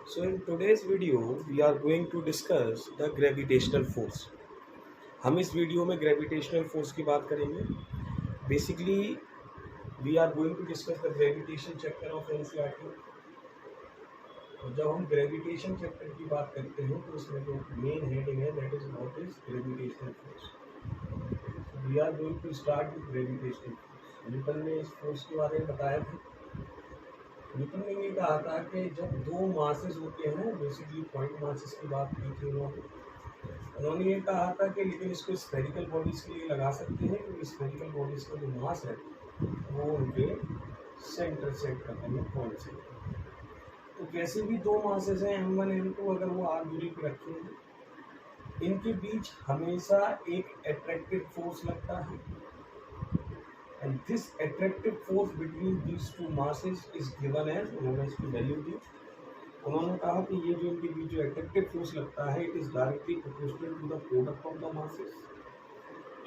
So in today's video we are going to discuss the gravitational force. हम इस video में gravitational force की बात करेंगे. Basically we are going to discuss the gravitation chapter of NCERT. और जब हम ग्रेविटेशन चैप्टर की बात करते हैं तो उसमें जो मेन हेडिंग है that is what is gravitational force. We are going to start with gravitational force. Newton ने इस फोर्स के बारे में बताया था. न्यूटन ने ये कहा था कि जब दो मासेस होते हैं, बेसिकली पॉइंट मासेस की बात की थी उन्होंने ये कहा था कि लेकिन इसको स्फेरिकल बॉडीज के लिए लगा सकते हैं क्योंकि स्फेरिकल बॉडीज का जो मास है वो उनके सेंटर सेट करने में पॉइंट से. तो कैसे भी दो मासेस हैं m1 m2, अगर वो आर दूरी पर रखे हैं इनके बीच हमेशा एक अट्रैक्टिव फोर्स लगता है. And this attractive force between these two masses is given as, उन्होंने इसकी वैल्यू दी. उन्होंने कहा कि ये जो इनके बीच जो अट्रैक्टिव फोर्स लगता है it is directly proportional to the product of the masses.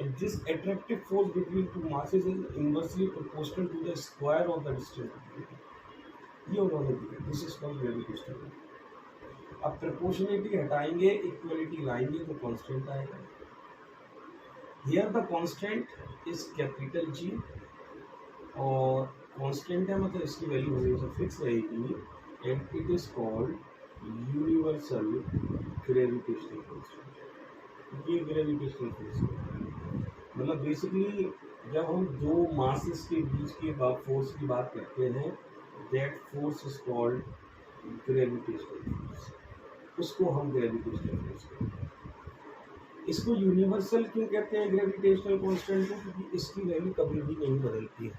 And this attractive force between two masses is inversely proportional to the square of the distance. ये उन्होंने दिया. This is called gravitational. अब proportionality हटाएंगे, equality लाएंगे तो constant आएगा. Here the constant is capital G और constant है मतलब इसकी वैल्यू हमेशा फिक्स रहेगी and it is called universal gravitational constant. ये gravitational force मतलब बेसिकली जब हम दो मासेस के बीच के फोर्स की बात करते हैं that force is called gravitational force. उसको हम gravitational force कहते हैं. इसको यूनिवर्सल क्यों कहते हैं ग्रेविटेशनल कांस्टेंट को? क्योंकि इसकी वैल्यू कभी भी नहीं बदलती है.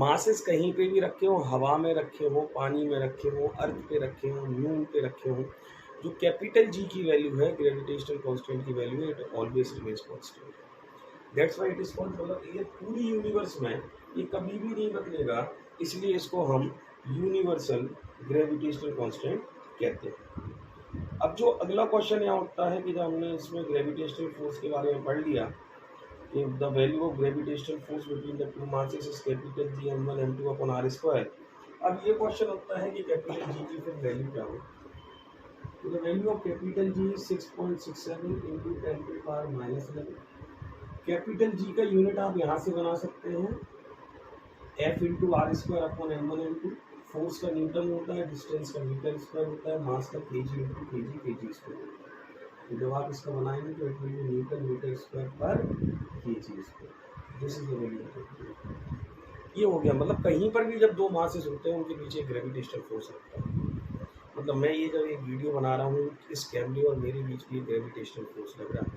मासेस कहीं पे भी रखे हो, हवा में रखे हो, पानी में रखे हो, अर्थ पे रखे हो, मून पे रखे हो, जो कैपिटल जी की वैल्यू है ग्रेविटेशनल कांस्टेंट की वैल्यू है it always remains constant. That's why it is called, मतलब ये पूरी यूनिवर्स में ये कभी भी नहीं बदलेगा, इसलिए इसको हम यूनिवर्सल ग्रेविटेशनल कांस्टेंट कहते हैं. अब जो अगला क्वेश्चन यहाँ उठता है कि जब हमने इसमें ग्रेविटेशनल फोर्स के बारे में पढ़ लिया कि the value of gravitational force between the two masses is capital G m1 m2 upon r square. अब ये क्वेश्चन होता है कि कैपिटल जी की फिर वैल्यू क्या हो. तो the value of capital G 6.67 into 10 to power -11. Capital G का यूनिट आप यहाँ से बना सकते हैं f into R square upon m1 m2. Force का न्यूटन होता है, डिस्टेंस का मीटर स्क्वायर होता है, मास का kg into kg kg square. तो जब आप इसका बनाएंगे तो it will be newton metre square per kg square. This is the value. ये हो गया. मतलब कहीं पर भी जब दो मासेस होते हैं उनके पीछे ग्रेविटेशनल फोर्स लगता है. मतलब मैं ये जब एक वीडियो बना रहा हूँ इस कैमरे और मेरे बीच भी ग्रेविटेशनल फोर्स लग रहा है,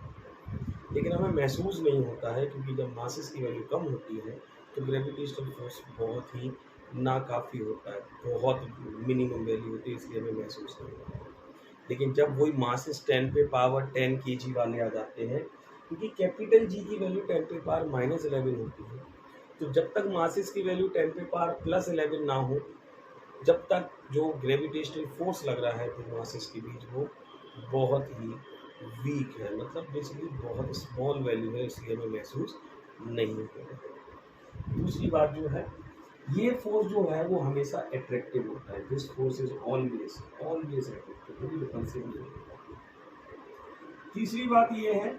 लेकिन हमें महसूस नहीं होता है क्योंकि जब मासेस की वैल्यू कम होती है तो ग्रेविटेशनल फोर्स बहुत ही ना काफ़ी होता है, बहुत मिनिमम वैल्यू होती है, इसलिए हमें महसूस नहीं होता है. लेकिन जब वही मासेस 10 पे पावर 10 kg वाले आ जाते हैं, क्योंकि कैपिटल जी की वैल्यू 10 पे पावर -11 होती है, तो जब तक मासेस की वैल्यू 10 पे पावर +11 ना हो जब तक जो ग्रेविटेशनल फोर्स लग रहा है तो मासेस के बीच वो बहुत ही वीक है, मतलब बेसिकली बहुत स्मॉल वैल्यू है, इसलिए हमें महसूस नहीं होता. दूसरी बात जो है ये फोर्स जो है वो हमेशा अट्रैक्टिव होता है. This force is always attractive, कभी रिपल्सिव नहीं होता. तीसरी बात ये है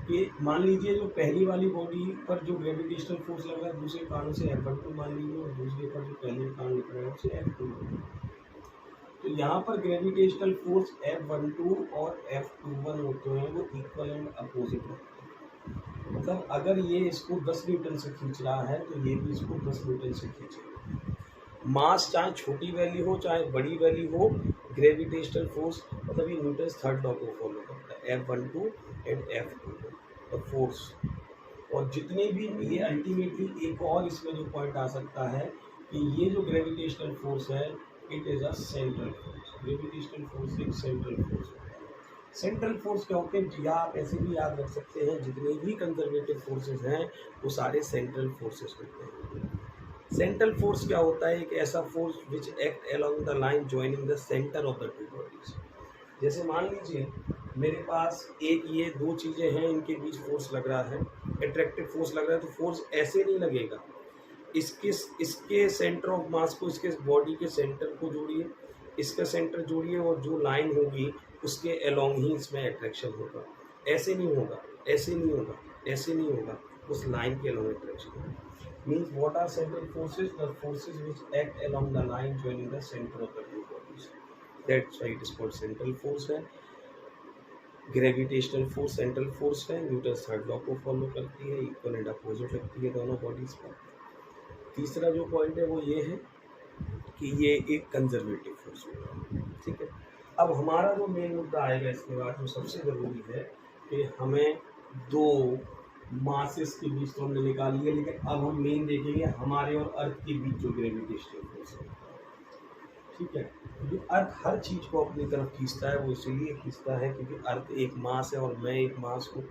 कि मान लीजिए जो पहली वाली बॉडी पर जो ग्रेविटेशनल फोर्स लग रहा है दूसरे कारण से F12 मान लीजिए और दूसरे पर जो पहले कारण लग रहा है उससे F2. तो यहाँ पर ग्रेविटेशनल फोर्स F12 और F21 होते हैं वो इक्वल एंड अपोजिट होते हैं. मतलब अगर ये इसको 10 न्यूटन से खींच रहा है तो ये भी इसको 10 न्यूटन से खींचेगा. मास चाहे छोटी वैल्यू हो चाहे बड़ी वैल्यू हो, ग्रेविटेशनल फोर्स मतलब ये न्यूटन थर्ड लॉ को फॉलो करता है. F12 and F2 the force. और जितने भी ये अल्टीमेटली एक और इसमें जो पॉइंट आ सकता है कि ये जो ग्रेविटेशनल फोर्स है it is a central force. Gravitational force एक सेंट्रल फोर्स. सेंट्रल फोर्स क्या होते हैं या आप ऐसे भी याद रख सकते हैं जितने भी कंजर्वेटिव फोर्सेस हैं वो सारे सेंट्रल फोर्सेस होते हैं. सेंट्रल फोर्स क्या होता है? एक ऐसा force which act along the line joining the centre of the two bodies. जैसे मान लीजिए मेरे पास एक ये दो चीज़ें हैं, इनके बीच फोर्स लग रहा है, अट्रैक्टिव फोर्स लग रहा है, तो फोर्स ऐसे नहीं लगेगा. इसके सेंटर ऑफ मास को इसके बॉडी के सेंटर को जोड़िए, इसका सेंटर जोड़िए और जो लाइन होगी उसके अलोंग ही इसमें अट्रैक्शन होगा। ऐसे नहीं होगा, ऐसे नहीं होगा, ऐसे नहीं होगा, उस लाइन के अलोंग अट्रैक्शन होगा। Means what are central forces? The forces which act along the line joining the centre of the two bodies, that's why it is called central force है। ग्रेविटेशनल फोर्स सेंट्रल फोर्स है, Newton third law को follow करती है, equal and opposite लगती है दोनों bodies पर। तीसरा जो पॉइंट है वो ये है कि ये एक कंजर्वेटिव फोर्स होगा, ठीक है। अब हमारा जो मेन मुद्दा आएगा इसके बाद जो सबसे ज़रूरी है कि हमें दो मासेस के बीच तो हमने निकाल लिया, लेकिन अब हम मेन देखेंगे हमारे और अर्थ के बीच जो ग्रेविटेशनल फोर्स है, ठीक है। क्योंकि अर्थ हर चीज़ को अपनी तरफ खींचता है, वो इसीलिए खींचता है क्योंकि अर्थ एक मास है और मैं एक मास हूँ,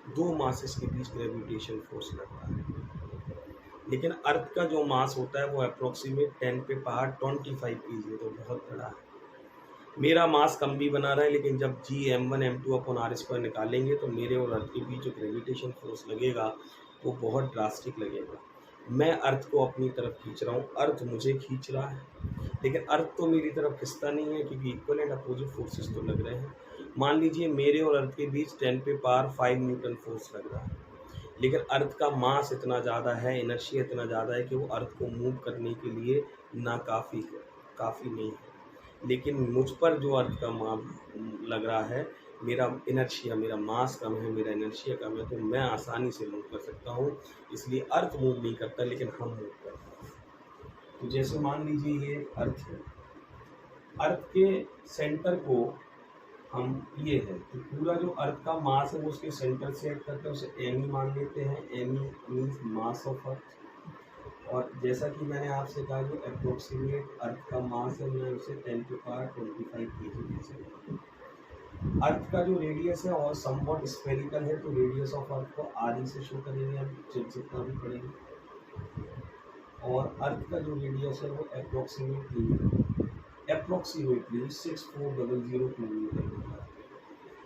दो मासेस के बीच ग्रेविटेशन फोर्स लग रहा है। लेकिन अर्थ का जो मास होता है वो अप्रोक्सीमेट 10 पे पावर 25 kg, तो बहुत बड़ा है। मेरा मास कम भी बना रहा है, लेकिन जब G m1 m2 upon r² निकालेंगे तो मेरे और अर्थ के बीच जो ग्रेविटेशन फोर्स लगेगा वो बहुत ड्रास्टिक लगेगा। मैं अर्थ को अपनी तरफ खींच रहा हूँ, अर्थ मुझे खींच रहा है, लेकिन अर्थ तो मेरी तरफ खिंचता नहीं है क्योंकि इक्वल एंड अपोजिट फोर्सेस तो लग रहे हैं। मान लीजिए मेरे और अर्थ के बीच 10 पे पावर 5 न्यूटन फोर्स लग रहा है, लेकिन अर्थ का मास इतना ज़्यादा है, इनर्शिया इतना ज़्यादा है कि वो अर्थ को मूव करने के लिए नाकाफ़ी है, काफ़ी नहीं है। लेकिन मुझ पर जो अर्थ का मास लग रहा है, मेरा इनर्शिया, मेरा मास कम है, मेरा इनर्शिया कम है, तो मैं आसानी से मूव कर सकता हूँ। इसलिए अर्थ मूव नहीं करता, लेकिन हम मूव करते हैं। तो जैसे मान लीजिए ये अर्थ है, अर्थ के सेंटर को हम ये है तो पूरा जो अर्थ का मास है वो उसके सेंटर से ऐड करते हैं, उसे एम मान लेते हैं। M means mass of earth. और जैसा कि मैंने आपसे कहा जो अप्रोक्सीमेट अर्थ का मास है, मैं उसे 10 पे पावर 25 kg दे सकता हूँ। अर्थ का जो रेडियस है और समवॉट स्फेरिकल है, तो रेडियस ऑफ अर्थ को आर से शो करेंगे हम, जितना भी पड़ेगा। और अर्थ का जो रेडियस है वो अप्रोक्सीमेटली 6400 किलोमीटर।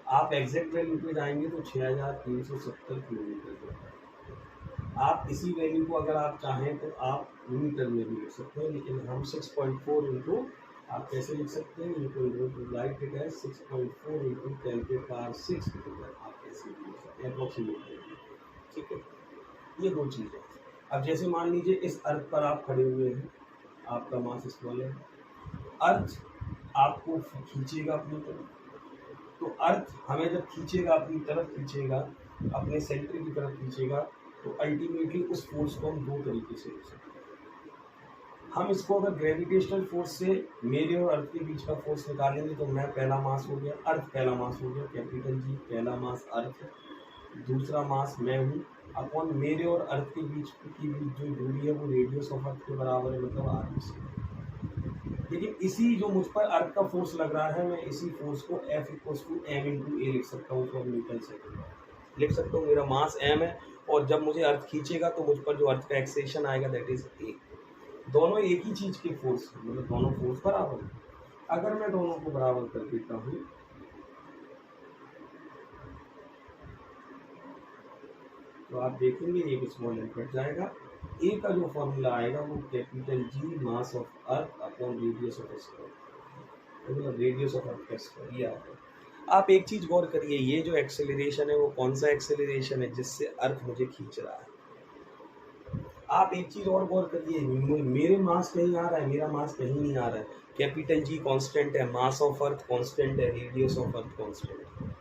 आप एग्जैक्ट वैल्यू पे जाएंगे तो 6370 किलोमीटर। आप इसी वैल्यू को अगर आप चाहें तो आप मीटर में भी लिख सकते हैं, लेकिन हम 6.4 इंटू आप कैसे लिख सकते हैं, you can write it as 6.4 into 10 पे पावर 6 मीटर। आप कैसे भी लिख सकते हैं अप्रोक्सीमेटली, ठीक है। ये दो चीज़ें। अब जैसे मान लीजिए इस अर्थ पर आप खड़े हुए हैं, आपका मास स्मॉल है, अर्थ आपको खींचेगा अपनी तरफ, तो अर्थ हमें जब खींचेगा अपनी तरफ खींचेगा, अपने सेंटर की तरफ खींचेगा, तो अल्टीमेटली उस फोर्स को हम दो तरीके से लिख सकते हैं। हम इसको अगर ग्रेविटेशनल फोर्स से मेरे और अर्थ के बीच का फोर्स निकालेंगे तो मैं पहला मास हो गया, अर्थ पहला मास हो गया, कैपिटल जी पहला मास अर्थ है, दूसरा मास मैं हूँ, अपॉन मेरे और अर्थ के बीच की जो दूरी है वो रेडियस ऑफ अर्थ के बराबर है, मतलब r। लेकिन इसी जो मुझ पर अर्थ का फोर्स लग रहा है, मैं इसी फोर्स को F = m × a लिख सकता हूँ, तो न्यूटन सेकंड लिख सकता हूँ। मेरा मास m है और जब मुझे अर्थ खींचेगा तो मुझ पर जो अर्थ का एक्सेशन आएगा दैट इज a। दोनों एक ही चीज़ के फोर्स, मतलब दोनों फोर्स बराबर है। अगर मैं दोनों को बराबर कर देता हूँ तो आप देखेंगे एक स्मॉल एम कट जाएगा। ए का जो फॉर्मूला आएगा वो capital G mass of earth upon radius of square, मतलब रेडियस ऑफ अर्थ का स्क्वायर, ये आएगा। आप एक चीज़ गौर करिए, ये जो एक्सेलरेशन है वो कौन सा एक्सेलरेशन है जिससे अर्थ मुझे खींच रहा है। आप एक चीज़ और गौर करिए, मेरे मास कहीं आ रहा है, मेरा मास कहीं नहीं आ रहा है। कैपिटल जी कांस्टेंट है, मास ऑफ अर्थ कांस्टेंट है, रेडियस ऑफ अर्थ कांस्टेंट है।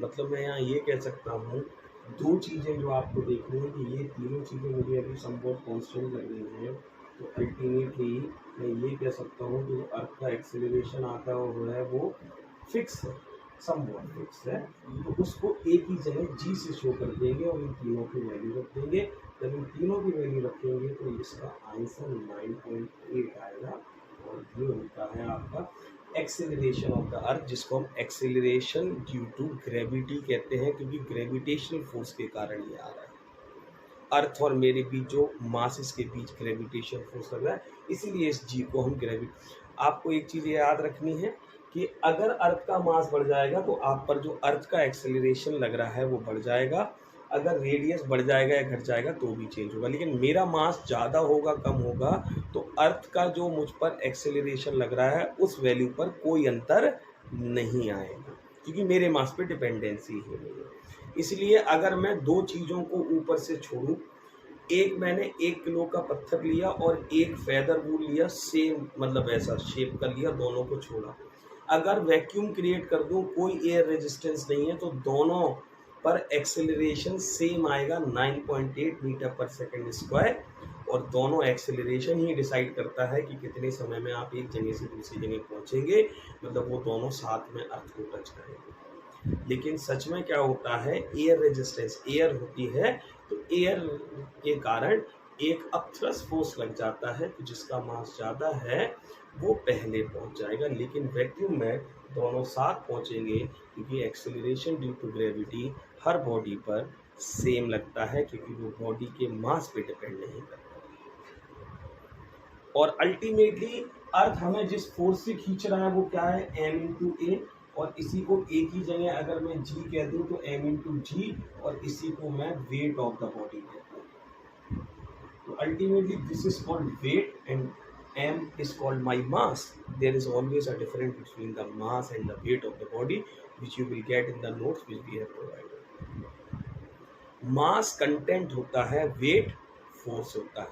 मतलब मैं यहाँ ये कह सकता हूँ दो चीज़ें जो आपको देखनी है कि ये तीनों चीज़ें मुझे अभी समवॉट कांस्टेंट लग रही हैं, तो अल्टीमेटली मैं ये कह सकता हूँ कि अर्थ का एक्सेलरेशन आता है वो फिक्स है, समवॉट फिक्स है, तो उसको एक ही जगह जी से शो कर देंगे और इन तीनों की वैल्यू रख देंगे। जब इन तीनों की वैल्यू रखेंगे तो इसका आंसर 9.8 आएगा और ये होता है आपका एक्सेलरेशन ऑफ द अर्थ, जिसको हम एक्सेलरेशन ड्यू टू ग्रेविटी कहते हैं, क्योंकि ग्रेविटेशनल फोर्स के कारण ये आ रहा है। अर्थ और मेरे बीच जो मासेस के बीच ग्रेविटेशन फोर्स लग रहा है, इसीलिए इस जी को हम आपको एक चीज़ याद रखनी है कि अगर अर्थ का मास बढ़ जाएगा तो आप पर जो अर्थ का एक्सेलरेशन लग रहा है वो बढ़ जाएगा, अगर रेडियस बढ़ जाएगा या घट जाएगा तो भी चेंज होगा, लेकिन मेरा मास ज़्यादा होगा कम होगा तो अर्थ का जो मुझ पर एक्सेलरेशन लग रहा है उस वैल्यू पर कोई अंतर नहीं आएगा, क्योंकि मेरे मास पे डिपेंडेंसी है मेरी। इसलिए अगर मैं दो चीज़ों को ऊपर से छोड़ूं, एक मैंने 1 किलो का पत्थर लिया और एक फेदर वूल लिया, सेम मतलब ऐसा शेप कर लिया, दोनों को छोड़ा, अगर वैक्यूम क्रिएट कर दूं, कोई एयर रेजिस्टेंस नहीं है, तो दोनों पर एक्सेलरेशन सेम आएगा 9.8 मीटर पर सेकेंड स्क्वायर, और दोनों एक्सेलरेशन ही डिसाइड करता है कि कितने समय में आप एक जगह से दूसरी जगह पहुंचेंगे, मतलब वो दोनों साथ में अर्थ को टच करेंगे। लेकिन सच में क्या होता है, एयर रेजिस्टेंस, एयर होती है तो एयर के कारण एक अपथ्रस्ट फोर्स लग जाता है, तो जिसका मास ज़्यादा है वो पहले पहुंच जाएगा, लेकिन वैक्यूम में दोनों साथ पहुंचेंगे, क्योंकि एक्सेलरेशन ड्यू टू ग्रेविटी हर बॉडी पर सेम लगता है, क्योंकि वो बॉडी के मास पे डिपेंड नहीं करता। और अल्टीमेटली अर्थ हमें जिस फोर्स से खींच रहा है वो क्या है, m इंटू ए, और इसी को एक ही जगह अगर मैं g कह दूं तो m इंटू जी, और इसी को मैं वेट ऑफ द बॉडी कहता हूँ। तो ultimately this is called weight and m is called my mass. There is always a difference between the mass and the weight of the body, which you will get in the notes which we have provided. Mass content होता है, weight force होता है,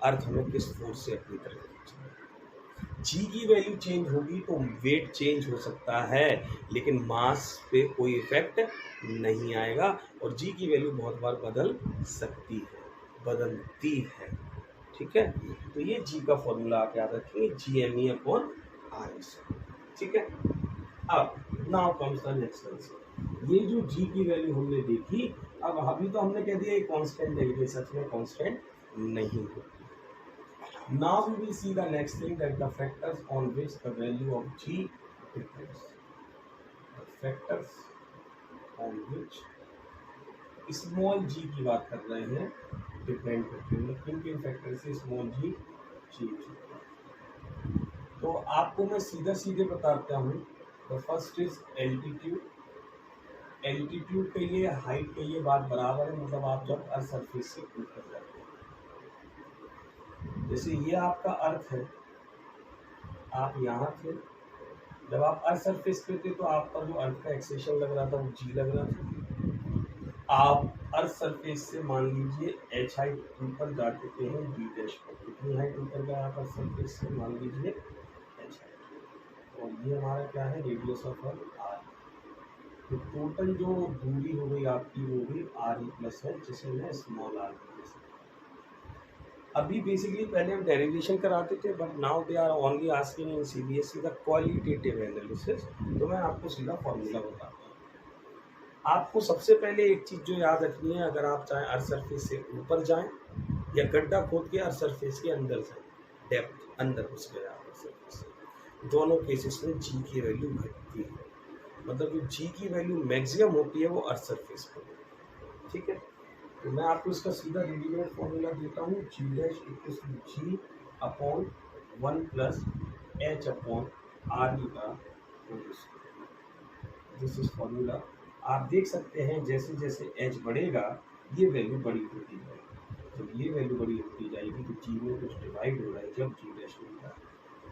अर्थ हमें किस force से अपनी तरफ खींचना है। जी की वैल्यू चेंज होगी तो वेट चेंज हो सकता है, लेकिन मास पे कोई इफेक्ट नहीं आएगा, और जी की वैल्यू बहुत बार बदल सकती है, बदलती है, ठीक है। तो ये जी का फॉर्मूला आप याद रखेंगे, GME/RS, ठीक है। अब now comes the next answer. ये जो जी की वैल्यू हमने देखी, अब अभी तो हमने कह दिया ये कांस्टेंट है, लेकिन सच में कांस्टेंट नहीं है। Now we will see the next thing, that the factors on which the value of g depends. The factors on which small g की बात कर रहे हैं, डिपेंड करते हैं, किन किन फैक्टर से स्मॉल g चेंज होता है। तो आपको मैं सीधा सीधे बताता हूँ। The first is altitude. Altitude के लिए हाइट के लिए बात बराबर है, मतलब आप जब अर्थ सरफेस से ऊपर जाते हैं, जैसे ये आपका अर्थ है, आप यहाँ थे, जब आप अर्थ सरफेस पे थे तो आप पर जो अर्थ का एक्सेशन लग रहा था वो जी लग रहा था। आप अर्थ सरफेस से मान लीजिए h हाइट ऊपर जा चुके हैं g डैश पर, कितनी हाइट ऊपर गया आप अर्थ सरफेस से, मान लीजिए h हाइट, और ये हमारा क्या है, रेडियस ऑफ अर्थ r। तो टोटल जो दूरी हो गई आपकी वो हुई r प्लस है, जिसे मैं स्मॉल r कह सकता हूं। अभी बेसिकली पहले हम डेरिवेशन कराते थे, but now they are only asking in CBSE the qualitative analysis. तो मैं आपको सीधा फॉर्मूला बताता हूँ। आपको सबसे पहले एक चीज़ जो याद रखनी है, अगर आप चाहें अर्थ सरफेस से ऊपर जाएं या गड्ढा खोद के अर्थ सरफेस के अंदर जाएं, डेप्थ अंदर घुस गए अर्थ सरफेस से, दोनों केसेस में जी की वैल्यू घटती है, मतलब जो जी की वैल्यू मैक्सिमम होती है वो अर्थ सरफेस पर, ठीक है। तो मैं आपको इसका सीधा रेडीमेड फॉर्मूला देता हूँ, G dash equals to G upon 1 plus H upon R E का whole square. This is formula. आप देख सकते हैं जैसे जैसे एच बढ़ेगा ये वैल्यू बड़ी होती जाएगी, जब ये वैल्यू बड़ी होती जाएगी तो जी में कुछ डिवाइड हो रहा है, जब जी डैश मिलता है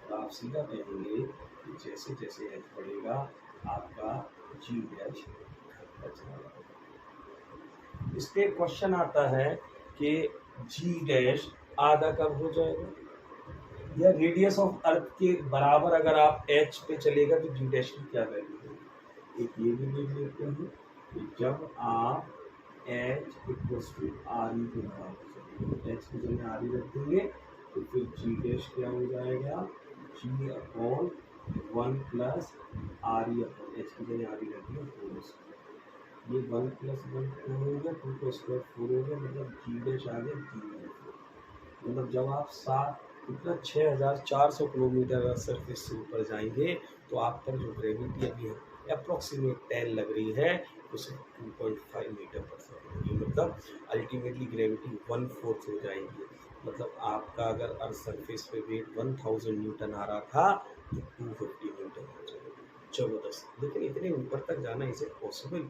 तो आप सीधा कहेंगे कि जैसे जैसे एच बढ़ेगा आपका जी डैश घटता चला। इस पे क्वेश्चन आता है कि जी डैश आधा कब हो जाएगा, या रेडियस ऑफ अर्थ के बराबर अगर आप एच पे चलेगा तो जी डैश की क्या वैल्यू होगी। एक ये भी देख लेते हैं कि जब आप H equals to R E के बराबर, एच की जगह आर ई रख देंगे तो फिर जी डैश क्या हो जाएगा, G upon 1 plus R E upon H की जगह आर ई रख दिया, ये 1 प्लस 1 4 हो गया, 2 का स्क्वायर 4 हो गया, मतलब जी डैश आ गया जी। मतलब जब आप 6400 किलोमीटर सरफेस से ऊपर जाएंगे तो आप पर जो ग्रेविटी अभी है अप्रोक्सीमेट 10 लग रही है, तो सिर्फ 2.5 मीटर पर सेकेंड, मतलब अल्टीमेटली ग्रेविटी 1/4 हो जाएगी। मतलब आपका अगर अर्थ सरफेस पे वेट 1000 न्यूटन आ रहा था तो 250 न्यूटन हो जाएगा। जबरदस्त। लेकिन इतने ऊपर तक जाना is it possible,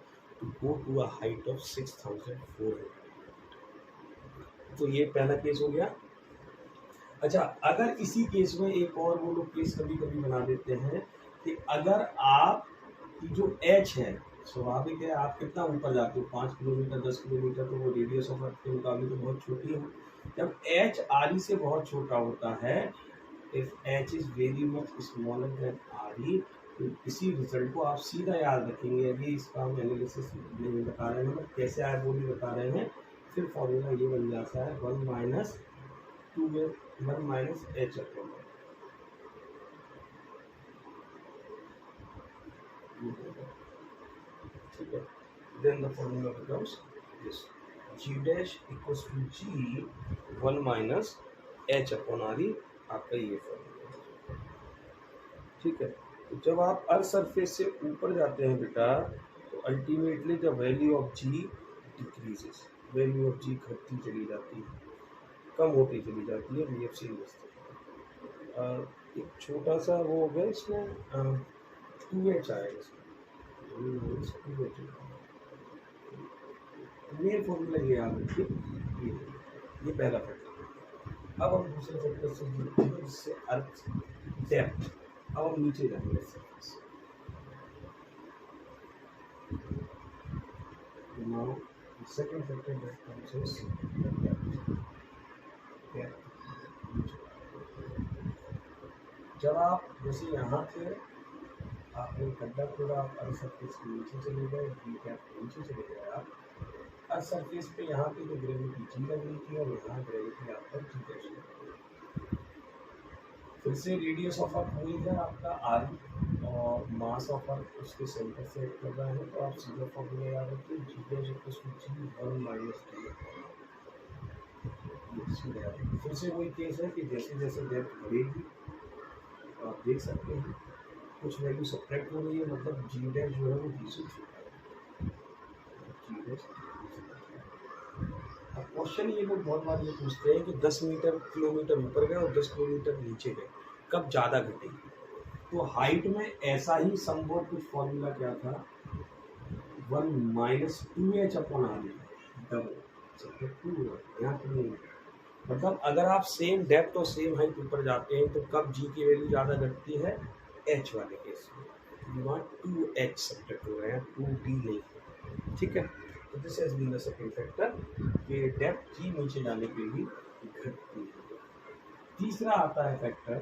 to go to a height of 6400. तो ये पहला केस हो गया। अच्छा, अगर इसी केस में एक और वो लोग केस कभी कभी बना देते हैं कि अगर आप की जो एच है, स्वाभाविक है आप कितना ऊपर जाते हो, 5 किलोमीटर 10 किलोमीटर, तो वो रेडियस ऑफ अर्थ के मुकाबले तो बहुत छोटी है। जब एच आर ई से बहुत छोटा होता है, if H is very much smaller than R E, तो इसी रिजल्ट को आप सीधा याद रखेंगे। अभी इसका हम एनालिसिस नहीं बता रहे हैं, मतलब कैसे आए वो नहीं बता रहे हैं। फिर फॉर्मूला ये बन जाता है 1 माइनस एच अपॉन, ठीक है। Then the formula becomes this, g dash equals to g 1 minus h upon R E, आपका ये फॉर्मूला, ठीक है। तो जब आप अर्थ सरफेस से ऊपर जाते हैं बेटा, तो ultimately the value of g decreases, value of g घटती चली जाती है, कम होती चली जाती है। वी एफ सी एक छोटा सा वो हो गया इसमें 2h आएगा इसमें, मेन फॉर्मूला ये याद रखिए, ये पहला फैक्टर। अब हम दूसरे फैक्टर से जुड़ते हैं, इससे अर्थ डेप्थ। अब हम नीचे जाएंगे surface. Now second factor that comes is depth. जब आप जैसे यहाँ से आपने गड्ढा खोदा, आप अर्थ सरफेस के नीचे चले गए, डी कैप के नीचे चले गए, आप अर्थ सरफेस पे यहाँ पे जो ग्रेविटी जी लग रही थी और यहाँ ग्रेविटी आपका जी डैश लग रही है। फिर से रेडियस ऑफ अर्थ वही है आपका आर, और मास ऑफ अर्थ उसके सेंटर से कर रहा है, तो आप सीधा फॉर्मूला याद रखिए, G dash equals to G 1 minus T. फिर से वही केस है कि जैसे जैसे डेप्थ बढ़ेगी, तो आप देख सकते हैं कुछ वैल्यू सब्ट्रैक्ट हो रही है, मतलब जी डैश जो है वो जी से छोटा है, जी डैश। अब क्वेश्चन ये लोग बहुत बार ये पूछते हैं कि 10 मीटर किलोमीटर ऊपर गए और 10 किलोमीटर नीचे गए, कब ज़्यादा घटेगी। तो हाइट में ऐसा ही संभव कुछ फॉर्मूला क्या था, 1 minus 2h upon are, double यहाँ पर नहीं। मतलब अगर आप सेम डेप्थ और सेम हाइट ऊपर जाते हैं, तो कब जी की वैल्यू ज़्यादा घटती है, एच वाले केस में। वहाँ 2h सब्ट्रैक्ट हो रहे हैं, 2d नहीं, ठीक है। तो this has been the second factor कि डेप्थ जी नीचे जाने पे भी घटती है। तीसरा आता है factor,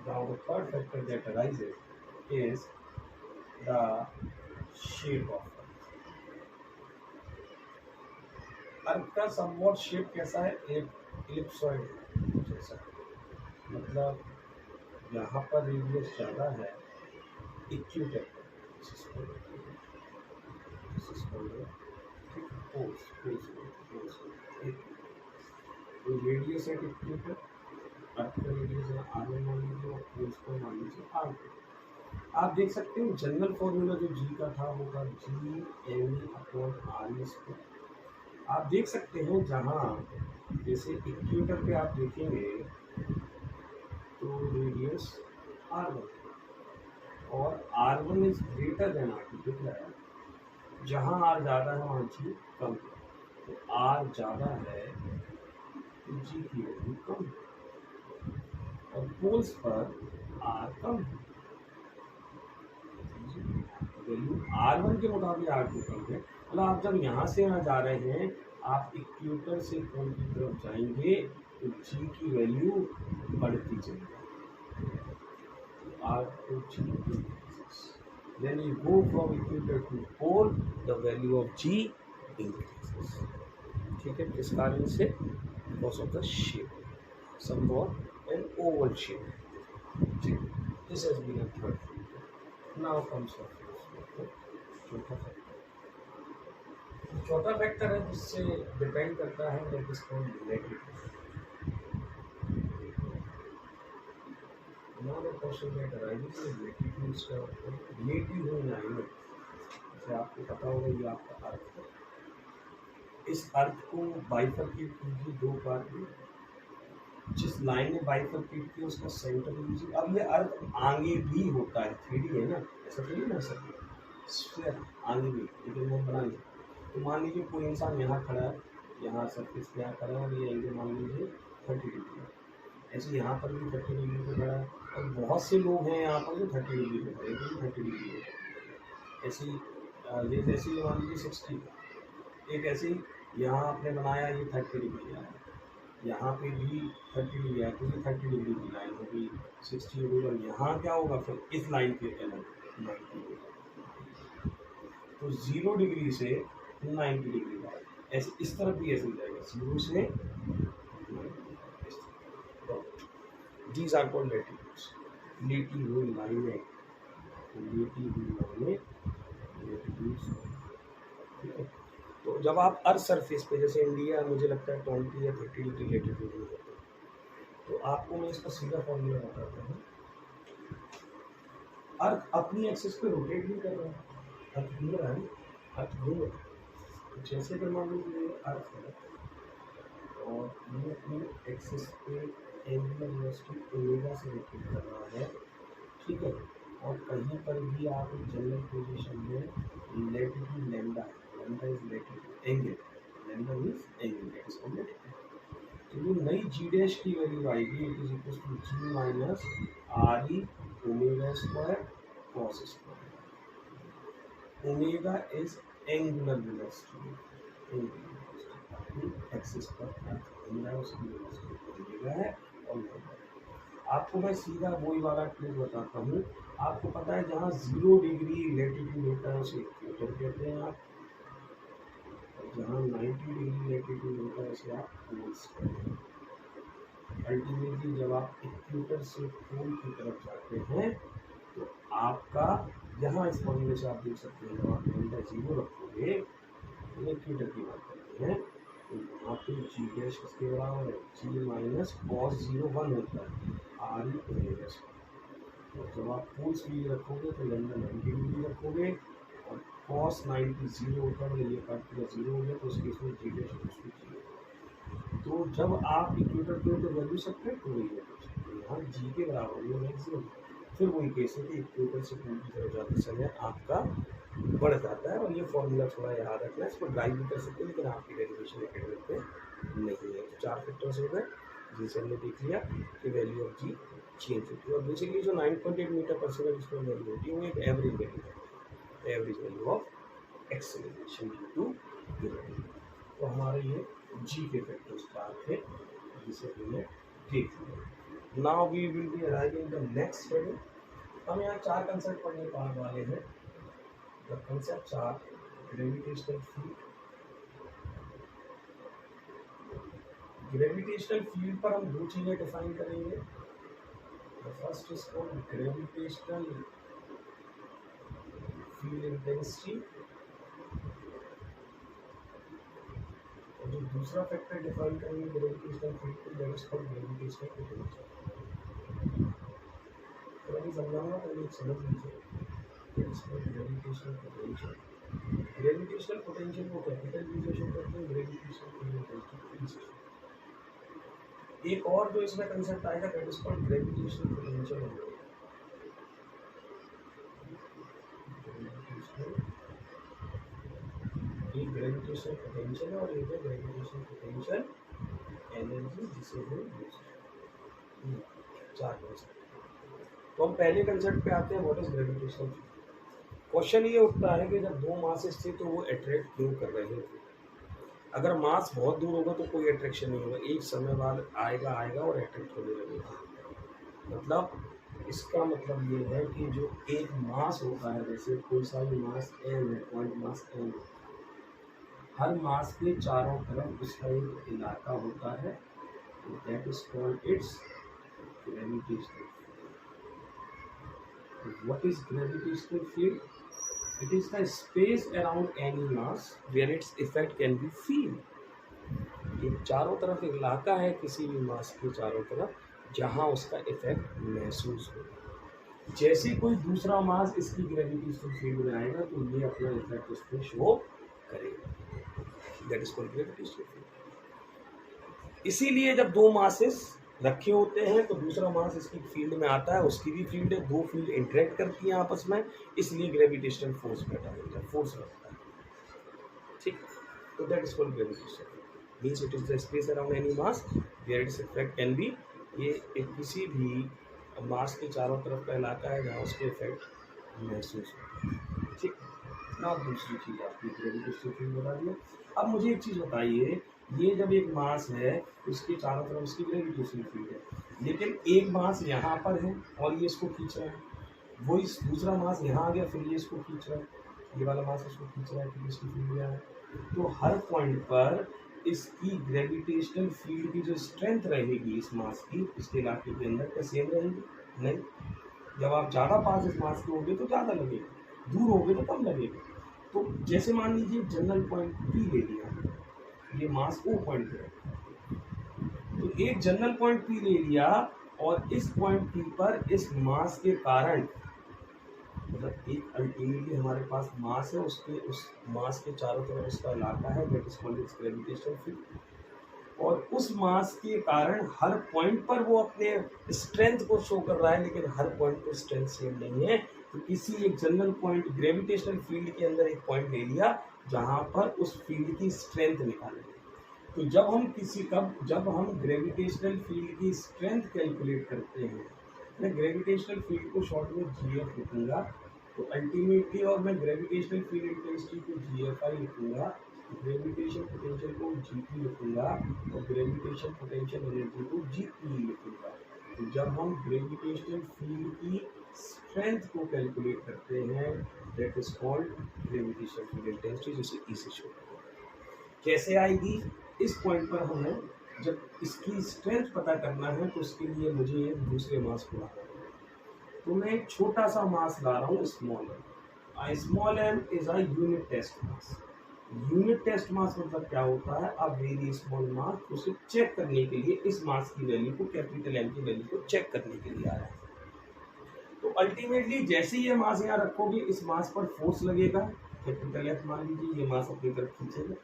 now the third factor that arises is the shape of earth का समवॉट शेप कैसा है, एलिप्सॉइड जैसा, मतलब यहाँ पर रेडियस ज़्यादा है, इक्वेटर तो रेडियस है इक्वेटर, अर्थ का रेडियस है r1 मान लीजिए और पोल्स को मान लीजिए r2। आप देख सकते हो जनरल फॉर्मूला जो जी का था होगा G M upon R square. आप देख सकते हैं जहाँ जैसे इक्वेटर पे आप देखेंगे तो रेडियस r1 और r1 is greater than r2, दिख रहा है। जहाँ r ज़्यादा है वहाँ g कम है, तो r ज़्यादा है तो g की वैल्यू कम है, और पोल्स पर r कम है, वैल्यू r1 के मुकाबले r2 कम है। मतलब आप जब यहाँ से यहाँ जा रहे हैं, आप इक्वेटर से पोल की तरफ जाएंगे तो g की वैल्यू बढ़ती चली जाएगी, r2 g increases. When you go from equator to pole, the value of g increases. ठीक है, किस कारण से, because of the shape, somewhat an oval shape. ठीक, this has been a third factor. Now comes the चौथा factor. चौथा factor है जिससे डिपेंड करता है that is called relative. Now the question that arises is relative alignment। जैसे आपको पता होगा ये आपका अर्थ है, इस अर्थ को बाइफरकेट कीजिए दो पार्ट में, जिस लाइन में बाइफरकेट किया उसका सेंटर लीजिए। अब ये अर्थ आगे भी होता है, 3D है ना, ऐसा तो नहीं ना सकता, स्फीयर आगे भी लेकिन मैं बना लिया। तो मान लीजिए कोई इंसान यहाँ खड़ा है, यहाँ सरफेस पे यहाँ खड़ा है और ये एंगल मान लीजिए 30 डिग्री है। ऐसे यहाँ पर भी 30 डिग्री पे खड़ा है और बहुत से लोग हैं यहाँ पर जो 30 डिग्री पे खड़े हैं, 30 डिग्री पे ऐसी ये जैसे मान लीजिए 60, एक ऐसे ही यहाँ आपने बनाया ये 30 डिग्री आया, यहाँ पे भी 30 डिग्री आया, तो ये 30 डिग्री की लाइन होगी, 60 डिग्री। और यहाँ क्या होगा फिर इस लाइन के एलएन 90 डिग्री, तो 0 डिग्री से 90 डिग्री का ऐसे इस तरफ भी ऐसे जाएगा 0 से 90। दीज आर कॉल्ड लैटिट्यूड्स, लेटी हुई लाइनें, लेटी हुई लाइनें लैटिट्यूड्स। ठीक है, तो जब आप अर्थ सरफेस पे जैसे इंडिया मुझे लगता है 20 या 30 डिग्री लैटिट्यूड में होते हैं, तो आपको मैं इसका सीधा फॉर्मूला बताता हूँ। अर्थ अपनी एक्सिस पे रोटेट भी कर रहा है, अर्थ घूम रहा है, अर्थ घूम रहा है। तो जैसे कि मान लीजिए अर्थ है और ये अपनी एक्सिस पे एंगुलर वेलोसिटी ओमेगा से रोटेट कर रहा है, ठीक है, और कहीं पर भी आप जनरल पोजीशन में latitude lambda, lambda is latitude angle, lambda means angle, that is called latitude. तो ये नई जी डैश की वैल्यू आएगी, it is equal to g minus R E omega square cos square. Omega is angular velocity, axis पर उसकी velocity omega है और lambda. आपको मैं सीधा वही वाला ट्रिक बताता हूँ। आपको पता है जहाँ 0 डिग्री लैटिट्यूड होता है उसे इक्वेटर कहते हैं आप, और जहाँ 90 डिग्री लैटिट्यूड होता है उसे आप पोल्स कहते हैं। अल्टीमेटली जब आप इक्वेटर से पोल की तरफ जाते हैं तो आपका यहाँ इस फॉर्मूले से आप देख सकते हैं, जब आप लैम्डा 0 रखोगे तो इक्वेटर की बात करते हैं, तो यहाँ पे जी डैश किसके बराबर है, जी माइनस कॉस 0 1 होता है आर ई ओमेगा स्क्वायर। और जब आप पोल्स के लिए रखोगे तो लैम्डा 90 डिग्री रखोगे और कॉस 90 0 होता है, मतलब ये पार्ट पूरा 0 हो गया, तो उस केस में जी डैश उसको 0। तो जब आप इक्वेटर के तो वैल्यू सब्ट्रैक्ट हो रही है, तो यहाँ जी के बराबर ये मैक्सिमम, फिर वही केस है कि इक्वेटर से पोल की तरफ जाते समय आपका बढ़ जाता है। और ये फॉर्मूला थोड़ा याद रखना है, इसको ड्राइव भी कर सकते हैं लेकिन आपकी डेरिवेशन एकेडमिक पे नहीं है। तो 4 फैक्टर्स हो गए जिनसे हमने देख लिया कि वैल्यू ऑफ जी चेंज होती है। और बेसिकली जो 9.8 मीटर पर सेकंड इसमें वैल्यू होती है वो एक एवरेज वैल्यू है, average value of acceleration due to gravity. तो हमारे ये जी के फैक्टर्स पार्ट है जिसे हमने देख लिया। Now we will be arriving the next heading. हम यहाँ 4 कंसेप्ट पढ़ने पाने वाले हैं। The concepts are gravitational field. Gravitational field पर हम 2 चीज़ें डिफाइन करेंगे। The first is called gravitational field intensity, और जो दूसरा फैक्टर डिफाइन करेंगे ग्रेविटेशनल फील्ड को, that is called gravitational potential. तो अभी समझाऊंगा, पहले समझ लीजिए ग्रेविटेशनल पोटेंशियल। ग्रेविटेशनल पोटेंशियल को कैपिटल वी से शो करते हैं, ग्रेविटेशनल फील्ड इंटेंसिटी से। एक और जो इसमें कंसेप्ट आएगा that is called gravitational potential. एक ग्रेविटेशनल पोटेंशियल है और एक है ग्रेविटेशनल पोटेंशियल एनर्जी, जिसे हम 4 कंसेप्ट। तो हम पहले कंसेप्ट पे आते हैं, what is gravitational field. Question ये उठता है कि जब 2 मासेस थे तो वो अट्रैक्ट क्यों कर रहे थे। अगर मास बहुत दूर होगा तो कोई अट्रैक्शन नहीं होगा, एक समय बाद आएगा और अट्रैक्ट होने लगेगा। मतलब इसका मतलब ये है कि जो एक मास होता है, जैसे कोई सा भी मास एम है, पॉइंट मास एम, हर मास के चारों तरफ उसका एक इलाका होता है, that is called its gravitational field. What is gravitational field? It is the space around any mass where its effect can be feel. ये चारों तरफ एक इलाका है किसी भी मास के चारों तरफ जहाँ उसका इफेक्ट महसूस हो। जैसे कोई दूसरा मास इसकी ग्रेविटेशनल फील्ड में आएगा तो ये अपना इफेक्ट उस पर शो करेगा, that is called gravitational field. इसीलिए जब 2 मासेस रखे होते हैं तो दूसरा मास इसकी फील्ड में आता है, उसकी भी फील्ड है, दो फील्ड इंटरेक्ट करती हैं आपस में, इसलिए ग्रेविटेशनल फोर्स पैदा होता है, फोर्स लगता है। ठीक, तो that is called gravitation, means it is the space around any mass where its effect can be, ये एक किसी भी मास के चारों तरफ का इलाका है जहाँ उसके इफेक्ट महसूस होते हैं। ठीक, ना दूसरी चीज़ आपकी ग्रेविटेशनल फील्ड बता दिया। अब मुझे एक चीज़ बताइए, ये जब एक मास है उसके चारों तरफ उसकी ग्रेविटेशनल फील्ड है, लेकिन एक मास यहाँ पर है और ये इसको खींच रहा है, वो इस दूसरा मास यहाँ आ गया, फिर ये इसको खींच रहा है, ये वाला मास इसको खींच रहा है, फिर इसकी फील्ड यहाँ है, तो हर पॉइंट पर इसकी ग्रेविटेशनल फील्ड की जो स्ट्रेंथ रहेगी इस मास की, इसके इलाके के अंदर, क्या सेम रहेगी? नहीं, जब आप ज़्यादा पास इस मास के होंगे तो ज़्यादा लगेगा, दूर होंगे तो कम लगेगा। तो जैसे मान लीजिए जनरल पॉइंट पी ले लिया, ये मास ओ पॉइंट पे है, तो एक जनरल पॉइंट पी ले लिया और इस पॉइंट पी पर इस मास के कारण, मतलब एक अल्टीमेटली हमारे पास मास है, उसके उस मास के चारों तरफ उसका इलाका है, that is called its gravitational field, और उस मास के कारण हर पॉइंट पर वो अपने स्ट्रेंथ को शो कर रहा है, लेकिन हर पॉइंट पर स्ट्रेंथ सेम नहीं है। तो किसी एक जनरल पॉइंट ग्रेविटेशनल फील्ड के अंदर एक पॉइंट ले लिया जहां पर उस फील्ड की स्ट्रेंथ निकालेंगे। तो जब हम ग्रेविटेशनल फील्ड की स्ट्रेंथ कैलकुलेट करते हैं, मैं ग्रेविटेशनल फील्ड को शॉर्ट में जीएफ लिखूंगा, तो अल्टीमेटली, और मैं ग्रेविटेशनल फील्ड इंटेंसिटी को जीएफआई लिखूंगा, ग्रेविटेशन पोटेंशियल को जीपी लिखूंगा और ग्रेविटेशन पोटेंशियल एनर्जी को जीपी लिखूंगा। तो जब हम ग्रेविटेशनल फील्ड की स्ट्रेंथ को कैलकुलेट करते हैं, that is called gravitational field intensity, जिसे ई से शो करते हैं। कैसे आएगी? इस पॉइंट पर हमें जब इसकी स्ट्रेंथ पता करना है तो उसके लिए मुझे एक दूसरे मास को लाना है। तो मैं एक छोटा सा मास ला रहा हूँ, small M is a unit test mass. Unit test mass मतलब क्या होता है? अब वेरी स्मॉल मास, उसे चेक करने के लिए इस मास की वैल्यू को, कैपिटल एम की वैल्यू को चेक करने के लिए आया है। तो अल्टीमेटली जैसे ही ये मास यहाँ रखोगे, इस मास पर फोर्स लगेगा, कैपिटल एफ मान लीजिए, ये मास अपनी तरफ खींचेगा।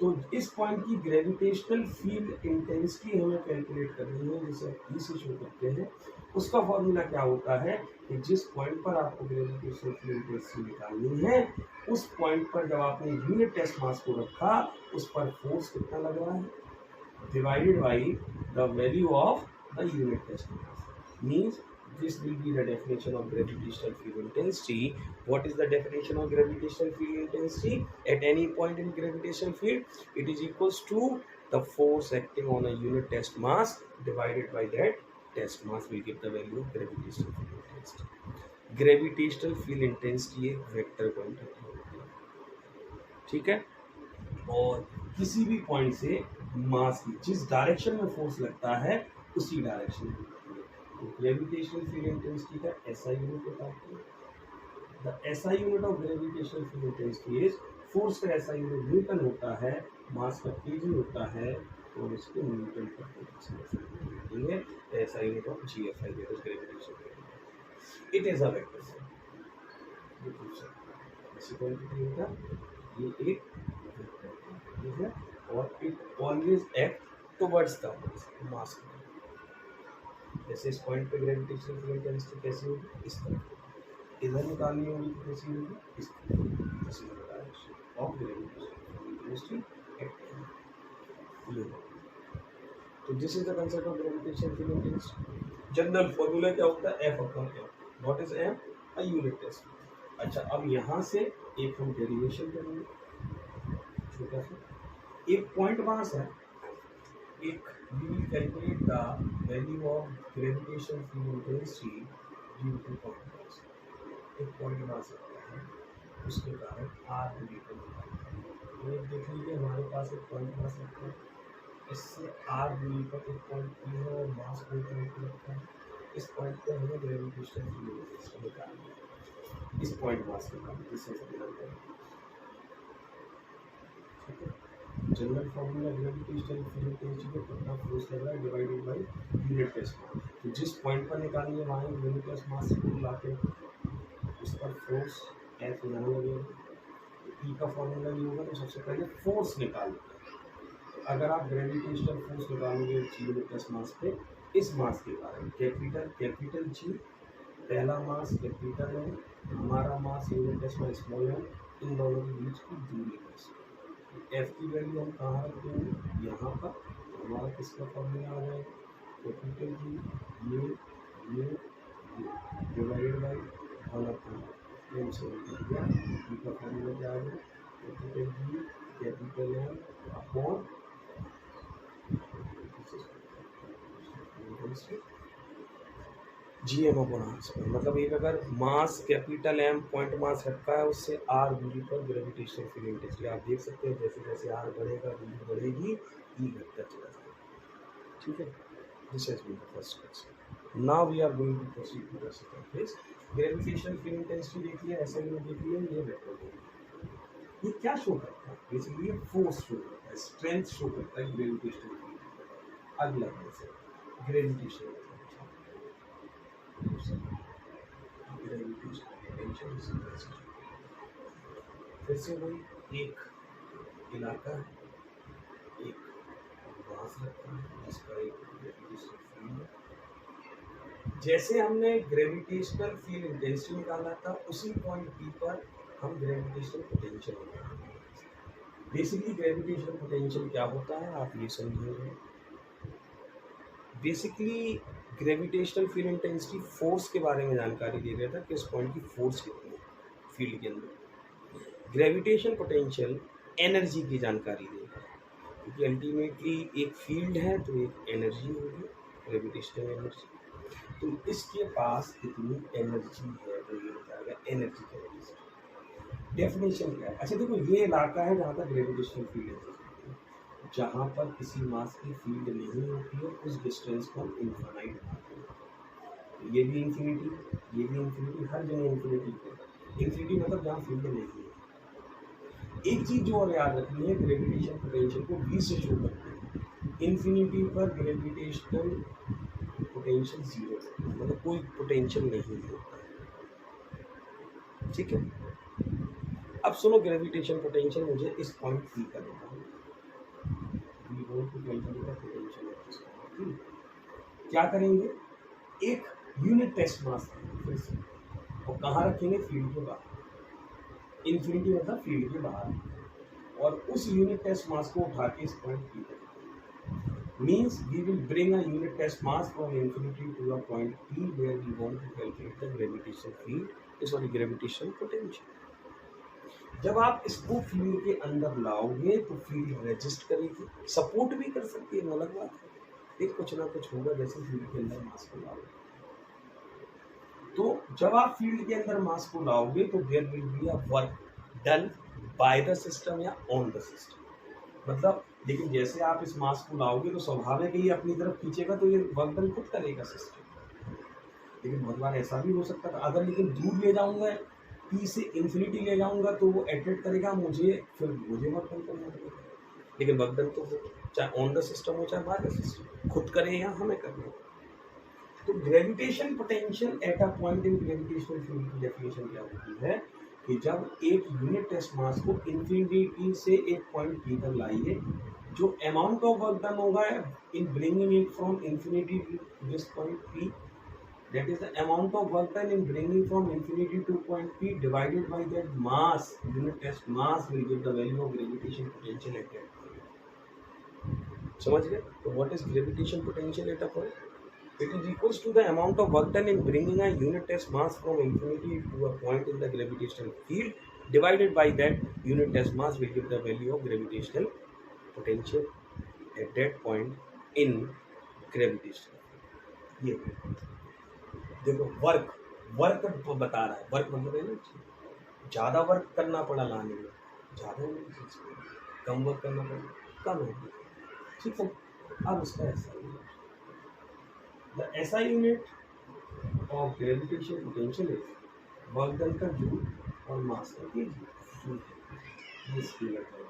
तो इस पॉइंट की ग्रेविटेशनल फील्ड इंटेंसिटी हमें कैलकुलेट करनी है, जिसे ई से शो करते हैं। उसका फॉर्मूला क्या होता है कि जिस पॉइंट पर आपको ग्रेविटेशनल फील्ड इंटेंसिटी निकालनी है, उस पॉइंट पर जब आपने यूनिट टेस्ट मास को रखा, उस पर फोर्स कितना लग रहा है, divided by the value of the unit test mass, means this will be the definition of gravitational field intensity. What is the definition of gravitational field intensity? At any point in gravitational field, it is equals to the force acting on a unit test mass divided by that test mass will give the value of gravitational field intensity. Gravitational field intensity एक vector quantity होती है, ठीक है, और किसी भी point से मास की जिस डायरेक्शन में फोर्स लगता है उसी डायरेक्शन में। ग्रेविटेशनल फील्ड इंटेंसिटी का एसआई यूनिट होता है। The SI unit of gravitational field intensity is, force का एसआई यूनिट न्यूटन होता है, मास का केजी होता है, और इसको न्यूटन पर SI unit of GFI, that is gravitational field. It is a vector cell, ये पूछ सकते हैं ऐसी क्वांटिटी होता है, ये एक वेक्टर है, और it always act towards the mass. जैसे इस पॉइंट पे ग्रेविटेशनल फील्ड इंटेंसिटी कैसी होगी, इस तरह इधर निकालनी होगी तो कैसी होगी, इस तरह ऑफ ग्रेविटेशनल इंटेंसिटी एक्टिंग। तो this is the concept of gravitational field intensity. General formula क्या होता है? F upon M. What is M? A unit test. अच्छा, अब यहाँ से एक हम डेरिवेशन करेंगे, छोटा सा एक पॉइंट मास है, एक we will calculate the value of gravitational field intensity due to point mass। एक पॉइंट मास होता है, उसके कारण r दूरी पर तो देख लीजिए हमारे पास एक पॉइंट मास रखा है, इससे r दूरी पर एक पॉइंट p है और मास को पॉइंट रखा है। इस पॉइंट पे हमें ग्रेविटेशनल फील्ड इंटेंसिटी निकालनी है, इस पॉइंट मास के कारण इससे ठीक है। General formula gravitational field intensity को कितना फोर्स लग रहा है डिवाइडेड बाय यूनिट टेस्ट मास। तो जिस पॉइंट पर निकालनी है वहाँ यूनिट टेस्ट मास से दूर लाके उस पर फोर्स एफ यहाँ लगेगा। ई का फॉर्मूला ये होगा, तो सबसे पहले फोर्स निकालो। अगर आप ग्रेविटेशनल फोर्स निकालोगे यूनिट टेस्ट मास पे इस मास के बारे में, कैपिटल जी पहला मास कैपिटल है, हमारा मास यूनिट टेस्ट स्मॉल है, इन दोनों के बीच की दूरी है। एफ की वैल्यू हम कहाँ रखेंगे, यहाँ पर। हमारा किसका फॉर्मूला आ जाएगा, कैपिटल जी ये डिवाइडेड बाई 1/m से गया, ई का फॉर्मूला क्या आ गया, capital G capital M upon G M upon R square. मतलब एक अगर mass capital M point mass रखा है, उससे आर दूरी पर ग्रेविटेशनल फील्ड इंटेंसिटी आप देख सकते हैं, जैसे जैसे आर बढ़ेगा दूरी बढ़ेगी, ई घटता चला जाएगा। ठीक है, this has been the first question. Now we are going to proceed to the second case. Gravitational field intensity देखिए, ऐसे में देखिए ये वेक्टर है, ये क्या शो करता है, बेसिकली ये फोर्स शो करता है, स्ट्रेंथ शो करता है ग्रेविटेशनल फील्ड। अगला केस ग्रेविटेशनल फिर से वही एक इलाका है, एक मास रखा है जिसका एक ग्रेविटेशनल फील्ड है। जैसे हमने ग्रेविटेशनल फील्ड इंटेंसिटी निकाला था, उसी पॉइंट पी पर हम ग्रेविटेशनल पोटेंशियल निकालेंगे। बेसिकली ग्रेविटेशनल पोटेंशियल क्या होता है आप ये समझिए। Basically gravitational field intensity force के बारे में जानकारी दे रहा था कि उस पॉइंट की फोर्स कितनी है फील्ड के अंदर। ग्रेविटेशन पोटेंशियल एनर्जी की जानकारी देगा, क्योंकि अल्टीमेटली एक फील्ड है तो एक एनर्जी होगी, ग्रेविटेशनल एनर्जी। तो इसके पास कितनी एनर्जी है तो ये बताएगा एनर्जी की एनर्जी। डेफिनेशन क्या है, अच्छा देखो ये इलाका है जहाँ पर ग्रेविटेशनल फील्ड है, जहाँ पर किसी मास की फील्ड नहीं होती है उस डिस्टेंस को हम इन्फिनाइट मानते हैं। ये भी इंफिनिटी, ये भी इंफिनिटी, हर जगह इंफिनिटी। इंफिनिटी मतलब जहाँ फील्ड नहीं है। एक चीज़ जो और याद रखनी है, ग्रेविटेशन पोटेंशियल को V से शो करते हैं। इंफिनिटी पर ग्रेविटेशनल पोटेंशियल जीरो है, मतलब कोई पोटेंशियल नहीं होता। ठीक है, अब सुनो ग्रेविटेशन पोटेंशियल मुझे इस पॉइंट P का देना है। क्या करेंगे, एक यूनिट टेस्ट मास फिर से, और कहाँ रखेंगे, फील्ड के बाहर। इंफिनिटी मतलब फील्ड के बाहर, और उस यूनिट टेस्ट मास को उठा के इस पॉइंट P पर means we will bring a unit test mass from infinity to a point P where we want to calculate the gravitational field, sorry gravitational potential. जब आप इसको फील्ड के अंदर लाओगे तो फील्ड रेजिस्ट करेगी, सपोर्ट भी कर सकती है, वो अलग बात है, एक कुछ ना कुछ होगा जैसे फील्ड के अंदर मास को लाओगे। तो जब आप फील्ड के अंदर मास को लाओगे तो there will be a work done by the system या ऑन द सिस्टम। मतलब लेकिन जैसे आप इस मास को लाओगे तो स्वाभाविक ही अपनी तरफ खींचेगा, तो ये वर्क डन खुद करेगा सिस्टम। लेकिन बहुत बार ऐसा भी हो सकता था, अगर लेकिन दूर ले जाऊंगा P से इन्फिनिटी ले जाऊंगा तो वो एट्रैक्ट करेगा मुझे, फिर मुझे वर्क डन करना पड़ेगा। लेकिन वर्क डन तो चाहे ऑन द सिस्टम हो चाहे बाय द सिस्टम, खुद करें या हमें करना। तो gravitation potential at a point in gravitational field की डेफिनेशन क्या होती है कि जब एक यूनिट टेस्ट मास को इन्फिनिटी से एक पॉइंट P पर लाइए, जो अमाउंट ऑफ वर्क डन होगा in bringing it from infinity to this point P, that is the amount of work done in bringing from infinity to point P divided by that mass, unit test mass will give the value of gravitation potential at that point. समझ गए? तो what is gravitation potential at a point? It is equals to the amount of work done in bringing a unit test mass from infinity to a point in the gravitational field divided by that unit test mass will give the value of gravitational potential at that point in gravitational field. ये देखो work बता रहा है, work मतलब है ना ज़्यादा work करना पड़ा लाने में, ज़्यादा कम वर्क करना पड़ा कम है। ठीक है, अब इसका SI unit of gravitation potential is work done का जूल और मास का केजी। ये स्केलर है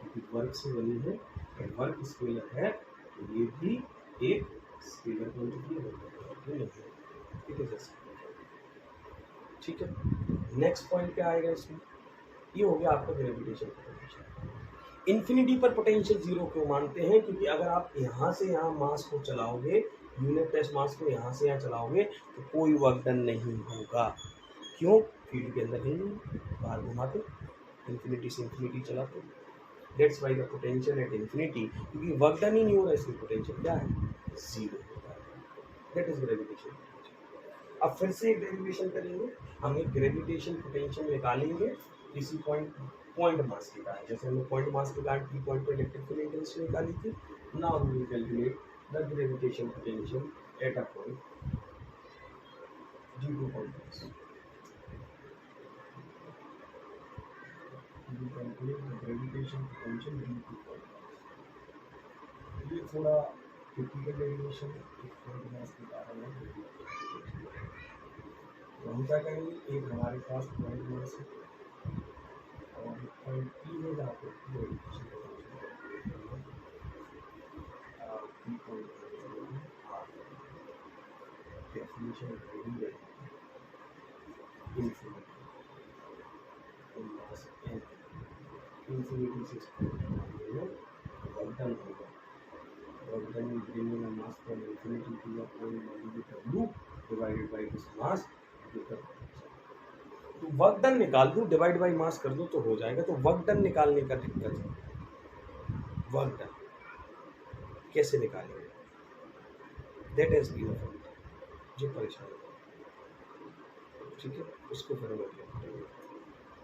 क्योंकि वर्क से बनी है, और वर्क स्केलर है तो ये भी एक स्केलर क्वांटिटी है। ठीक है, नेक्स्ट पॉइंट क्या आएगा इसमें, ये हो गया आपका ग्रेविटेशन पोटेंशियल। इन्फिनिटी पर पोटेंशियल जीरो क्यों मानते हैं, क्योंकि अगर आप यहाँ से यहाँ मास को चलाओगे यूनिट टेस्ट मास को यहाँ से यहाँ चलाओगे तो कोई वर्क डन नहीं होगा। क्यों? फील्ड के अंदर ही नहीं, बाहर घुमाते, इन्फिनिटी से इन्फिनिटी चलाते। That's why the potential at infinity, क्योंकि वर्क डन ही नहीं हो रहा है, इसलिए पोटेंशियल क्या है? जीरो होता है। That is gravitation. अब फिर से एक डेरिवेशन करेंगे, हम एक ग्रेविटेशन पोटेंशियल निकालेंगे किसी पॉइंट मास के कारण। जैसे हमने पॉइंट मास के कारण P पॉइंट पर इलेक्ट्रिक फील्ड इंटेंसिटी निकाली थी। Now we will calculate the gravitation potential at a point G2 point mass. We calculate the gravitation potential G2 point mass. ये थोड़ा टिपिकल डेरिवेशन है, पॉइंट मास के कारण है। तो हम क्या करेंगे, एक हमारे पास पॉइंट मास है और पॉइंट पी है जहाँ पे ग्रेविटेशन पी पॉइंट डेफिनेशन वही रहेगी, इन्फिनिटी मास एन, इन्फिनिटी से वर्क डन होगा। Work done bringing a mass from infinity to a point multiply w divided by this mass. तो वर्क डन निकाल दो, डिवाइड बाई मास कर दो तो हो जाएगा। तो वर्क डन निकालने का दिक्कत है। वर्क डन कैसे निकालेंगे, that has been a point जो परेशान है, ठीक है, उसको फिर हम अगले